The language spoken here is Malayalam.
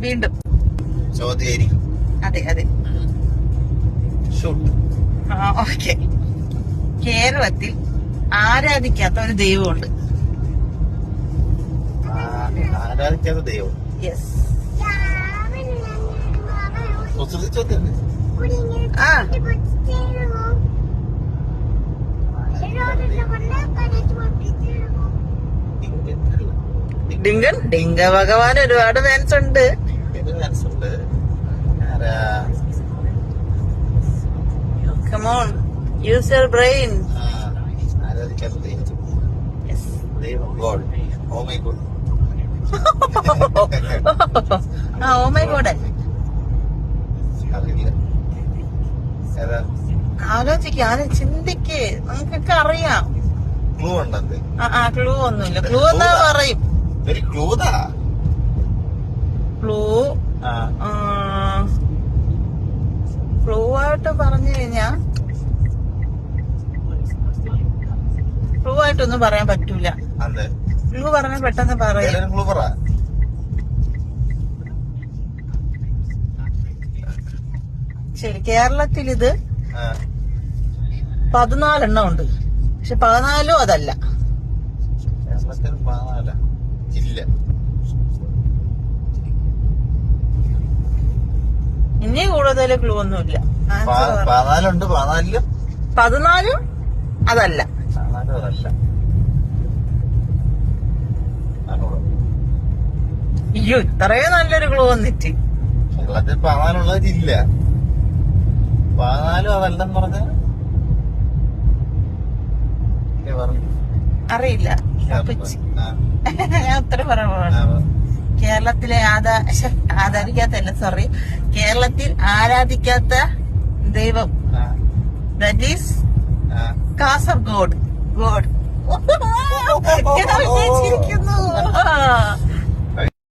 വീണ്ടും ചോദ്യമായിരിക്കും. അതെ അതെ. ഓക്കെ. കേരളത്തിൽ ആരാധിക്കാത്ത ഒരു ദൈവമുണ്ട്. ആരാധിക്കാത്ത ദൈവം? യെസ്. ആ ഡിങ്ക ഭഗവാൻ ഒരുപാട് ഫാൻസ് ഉണ്ട്. Come on, use your brain. ആരാധിക്കാത്ത ദൈവം. Yes. ദൈവം God. Oh my God. Oh my God. അറിയില്ല. ഏതാ? ആലോചിക്ക്, ചിന്തിക്ക്, നമുക്കൊക്കെ അറിയാം. ക്ലൂ ഉണ്ടെന്ത്? ക്ലൂ ഒന്നുമില്ല. ക്ലൂ എന്നാ പറയും. ഒരു ക്ലൂതാ. ക്ലൂ ക്ലൂ ആയിട്ട് പറഞ്ഞു കഴിഞ്ഞാ ക്ലൂ ആയിട്ടൊന്നും പറയാൻ പറ്റൂല. ക്ലൂ പറഞ്ഞാൽ പെട്ടെന്ന് പറയാം. ക്ലൂ പറ. ശരി, കേരളത്തിൽ ഇത് 14 ഉണ്ട്. പക്ഷെ 14 അതല്ല. ഇല്ല. ഇനി കൂടുതൽ ക്ലൂ ഒന്നുമില്ല. 14 14 അതല്ല. അയ്യോ, ഇത്രയും നല്ലൊരു ക്ലൂ വന്നിട്ട്. കേരളത്തിൽ 14 ഇല്ല. 14 അതല്ലെന്ന് പറഞ്ഞ അറിയില്ല. ഞാൻ ഉത്തരം പറയാൻ കേരളത്തിലെ ആരാധിക്കാത്തല്ല, സോറി, കേരളത്തിൽ ആരാധിക്കാത്ത ദൈവം ദാറ്റ് ഈസ് കാസർഗോഡ്. ഗോഡ്.